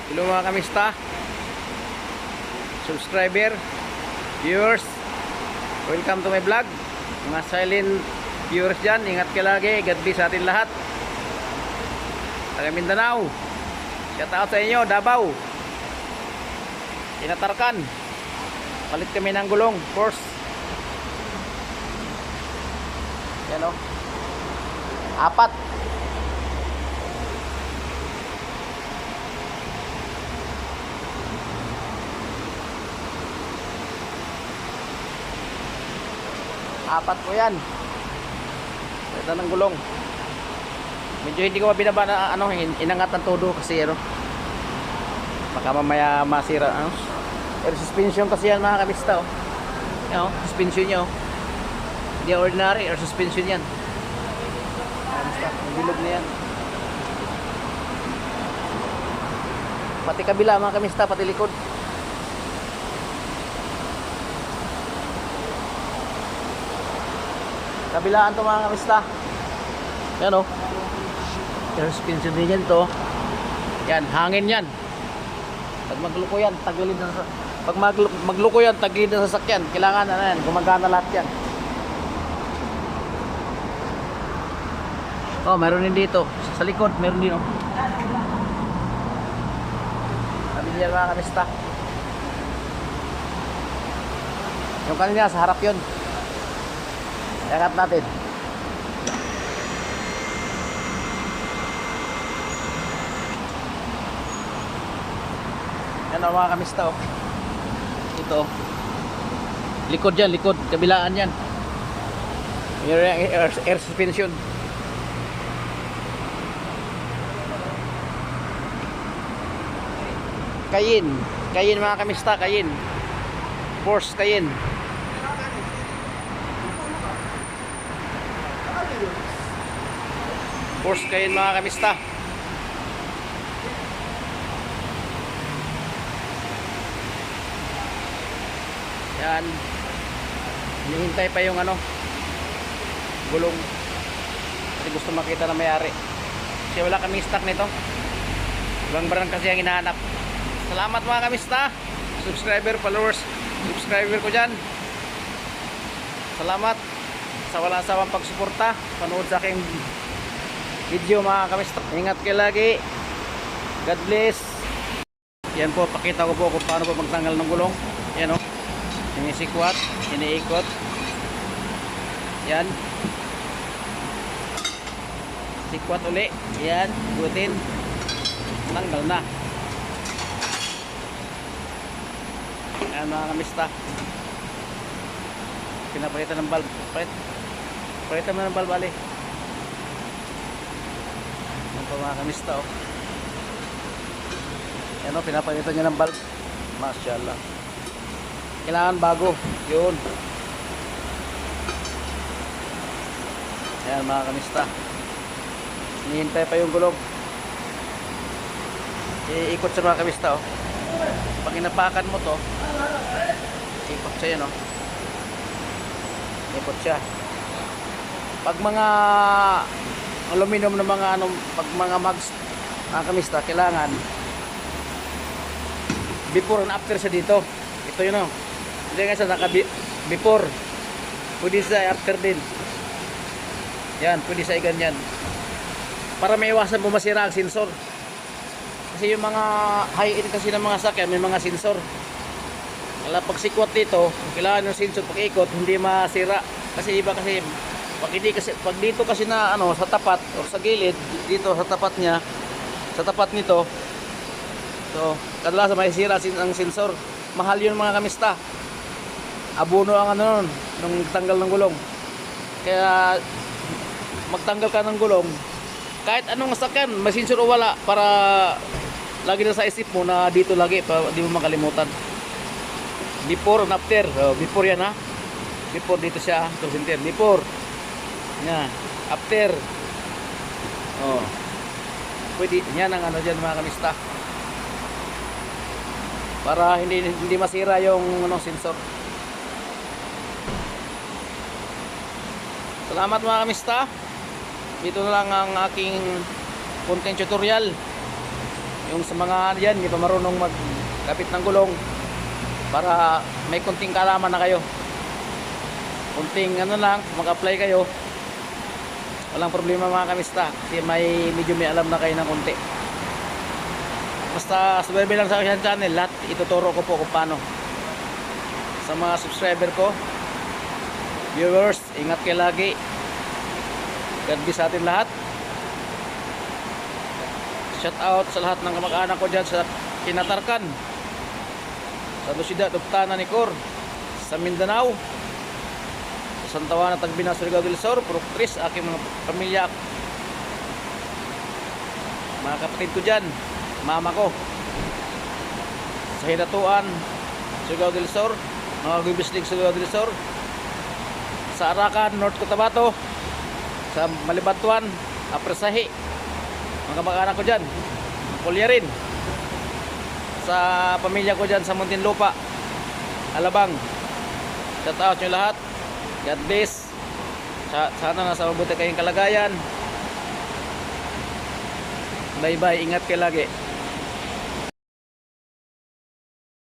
Hello mga kamista, subscriber, viewers, welcome to my vlog. Mga silent viewers dyan, ingat kayo lagi. God bless sa atin lahat. Taga Mindanao, shout out sa inyo. Davao, Tinatarkan, palit kami ng gulong, of course. Yan o, 4. Apat po yan. Ito ng gulong. Medyo hindi ko mabinaba na inangat ng todo kasi baka mamaya masira air suspension kasi yan mga kamista oh. Yan, suspension nyo. Hindi ordinary air suspension yan. Kamista, bilog na yan. Pati kabila mga kamista, pati likod. Kabilaan to mga kamista. Yan o. Air suspension din yan to. Yan, hangin yan. Pag magluko yan, tagilid na pag magluko yan, tagilid na sasakyan. Kailangan yan, gumagana lahat yan. Oh, meron din dito. Sa likod, meron din oh. Sabi niya mga kamista. Yung kanina, sa harap yun. Iangat natin. Yan ang mga kamista oh. Ito oh. Likod yan, likod. Kabilaan yan. Air suspension. Cayenne mga kamista, Cayenne. Porsche Cayenne. Porsche Cayenne mga kamista. Yan. Hinihintay pa yung gulong. Kasi gusto makita na may-ari. Kasi wala kaming stock nito. Ibang brand kasi ang hinahanap. Salamat mga kamista, subscriber, followers, subscriber ko dyan. Salamat sa walang sawang pagsuporta, panood sa aking video mga kamista. Ingat kayo lagi. God bless. Yan po, pakita ko po kung paano po magtanggal ng gulong. Yan o, sinisikwat, iniikot. Yan, sikwat uli. Yan, ikutin, tanggal na. Yan mga kamista, pinapalitan ng bulb. Palitan mo ng bulb bali. Yan po mga kamista oh. Yan o, pinapalitan niya ng bulb. Mashallah. Kailangan bago. Yun. Yan mga kamista, hinihintay pa yung gulong. Iikot sa mga kamista oh. Pag inapakan mo to, ikot siya yan oh. Ikot siya. Pag mga aluminum na mga pag mga mags mga kamista, kailangan before and after siya dito. Ito yun oh. Hindi nga siya naka before, pwede sa after din. Yan, pwede sa ganyan para may iwasan po masira ang sensor. Kasi yung mga high-end kasi ng mga sakyan, may mga sensor. Kaya pag sikwat dito, kailangan yung sensor pag ikot, hindi masira. Kasi iba kasi, pag dito kasi na sa tapat o sa gilid, dito sa tapat niya, sa tapat nito, so kadalasan may sira ang sensor. Mahal yun mga kamista. Abono ang nun, nung tanggal ng gulong. Kaya magtanggal ka ng gulong, kahit anong sakyan, may sensor o wala, para lagi na sa isip mo na dito lagi, para di mo makalimutan. Before and after. Before yan ha. Before dito siya, center. Before. Yan. After. Oh. Pwede. Yan ang dyan mga kamista. Para hindi masira yung sensor. Salamat mga kamista. Dito na lang ang aking content tutorial. Yung sa mga yan, hindi pa marunong magkapit ng gulong, para may kunting kaalaman na kayo. Kunting ano lang, mag-apply kayo, walang problema mga kamista, kasi medyo may alam na kayo ng kunti. Basta subscribe lang sa aking channel, lahat ituturo ko po kung paano. Sa mga subscriber ko, viewers, ingat kayo lagi. God bless sa atin lahat. Shout out sa lahat ng kamag-anak ko dyan sa Kinatarkan, sa Lucidad, Tana, Nicor, sa Mindanao, sa Santa Juana, Tagbina, Surigao del Sur, Proctris, aking mga pamilya, mga kapatid ko dyan, mama ko, sa Hinatuan, Surigao del Sur, mga Guibislig, Surigao del Sur, sa Arakan, North Cotabato, sa Malibatuan, Apresahi, mga kamag-anak ko dyan, Kulya rin, sa pamilya ko dyan sa Muntinlupa, Alabang. Shout out nyo lahat. God bless. Sana nasa mabuti kayong kalagayan. Bye bye, ingat kayo lagi.